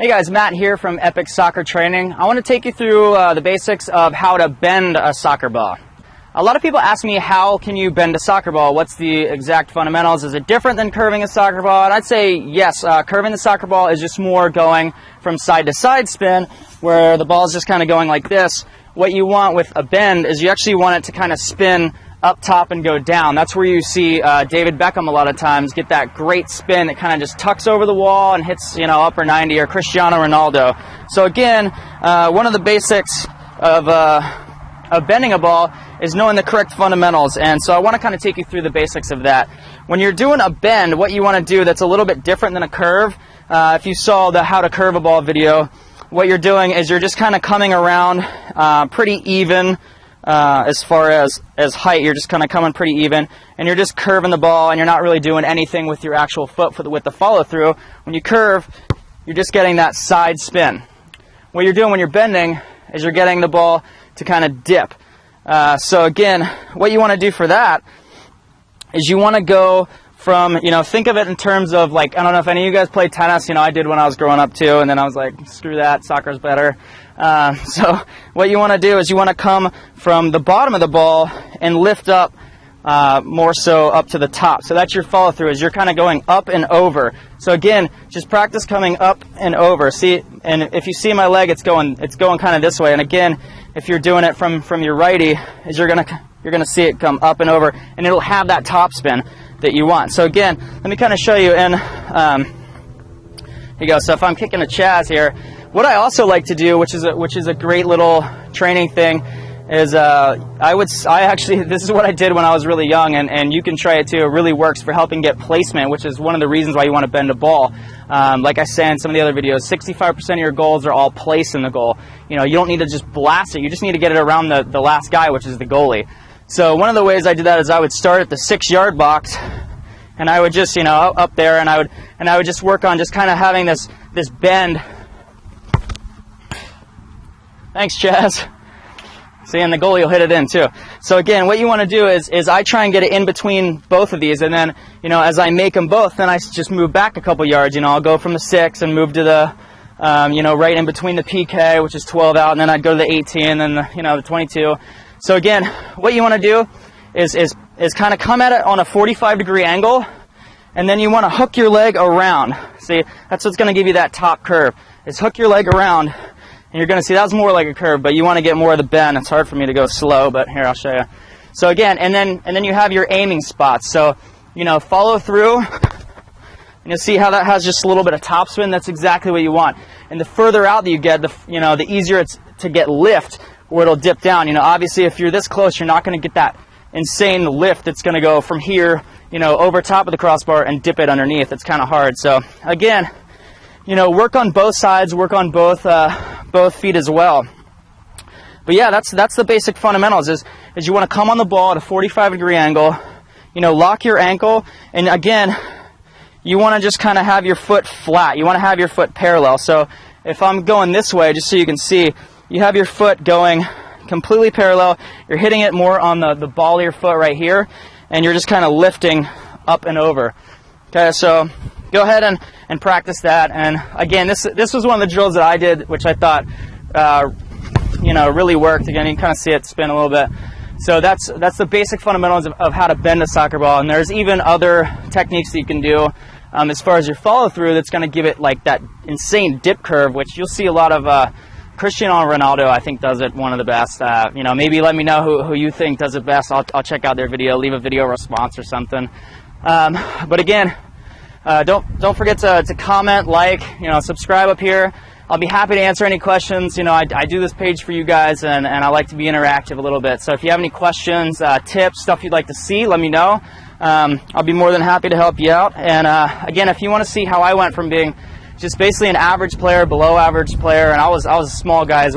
Hey guys, Matt here from Epic Soccer Training. I want to take you through the basics of how to bend a soccer ball. A lot of people ask me, how can you bend a soccer ball? What's the exact fundamentals? Is it different than curving a soccer ball? And I'd say yes, curving the soccer ball is just more going from side to side spin, where the ball is just kind of going like this. What you want with a bend is you actually want it to kind of spin up top and go down. That's where you see David Beckham a lot of times get that great spin that kind of just tucks over the wall and hits, upper 90, or Cristiano Ronaldo. So again, one of the basics of bending a ball is knowing the correct fundamentals, and so I want to kind of take you through the basics of that. When you're doing a bend, what you want to do that's a little bit different than a curve, if you saw the how to curve a ball video, what you're doing is you're just kind of coming around pretty even. As far as height, you're just kind of coming pretty even, and you're just curving the ball, and you're not really doing anything with your actual foot with the follow through. When you curve, you're just getting that side spin. What you're doing when you're bending is you're getting the ball to kind of dip. So again, what you want to do for that is you want to go from, think of it in terms of, like, I don't know if any of you guys play tennis. I did when I was growing up too, and then I was like, screw that, soccer's better. So what you want to do is you want to come from the bottom of the ball and lift up more so up to the top. So that's your follow through, is you're kind of going up and over. So again, just practice coming up and over. See, and if you see my leg, it's going kind of this way. And again, if you're doing it from your righty, is you're gonna see it come up and over, and it'll have that top spin that you want. So again, let me kind of show you. And here you go. So if I'm kicking a Chaz here, what I also like to do, which is a great little training thing, is this is what I did when I was really young, and you can try it too. It really works for helping get placement, which is one of the reasons why you want to bend a ball. Like I said in some of the other videos, 65% of your goals are all placed in the goal. You don't need to just blast it. You just need to get it around the last guy, which is the goalie. So one of the ways I did that is I would start at the 6-yard box, and I would just, up there, and I would just work on just kind of having this bend. Thanks, Chaz. See, and the goalie will hit it in too. So again, what you want to do is I try and get it in between both of these, and then, as I make them both, then I just move back a couple yards. I'll go from the 6 and move to the, right in between the PK, which is 12 out, and then I'd go to the 18, and then the 22. So again, what you want to do is kind of come at it on a 45-degree angle, and then you want to hook your leg around. See, that's what's going to give you that top curve, is hook your leg around, and you're going to see that's more like a curve, but you want to get more of the bend. It's hard for me to go slow, but here, I'll show you. So again, and then you have your aiming spots. So, follow through, and you'll see how that has just a little bit of top spin. That's exactly what you want. And the further out that you get, the easier it's to get lift, where it'll dip down. Obviously, if you're this close, you're not going to get that insane lift that's going to go from here, over top of the crossbar and dip it underneath. It's kind of hard. So again, work on both sides, work on both feet as well. But yeah, that's the basic fundamentals. Is you want to come on the ball at a 45-degree angle, lock your ankle, and again, you want to just kind of have your foot flat. You want to have your foot parallel. So if I'm going this way, just so you can see, you have your foot going completely parallel. You're hitting it more on the ball of your foot right here, and you're just kind of lifting up and over. Okay, so go ahead and practice that. And again, this was one of the drills that I did, which I thought really worked. Again, you can kind of see it spin a little bit. So that's the basic fundamentals of how to bend a soccer ball. And there's even other techniques that you can do as far as your follow through, that's going to give it like that insane dip curve, which you'll see a lot of. Cristiano Ronaldo, I think, does it one of the best. Maybe let me know who you think does it best. I'll check out their video, leave a video response or something. But again, don't forget to comment, like, subscribe up here. I'll be happy to answer any questions. I do this page for you guys, and I like to be interactive a little bit. So if you have any questions, tips, stuff you'd like to see, let me know. I'll be more than happy to help you out. And again, if you want to see how I went from being just basically an average player, below average player, and I was a small guy as well.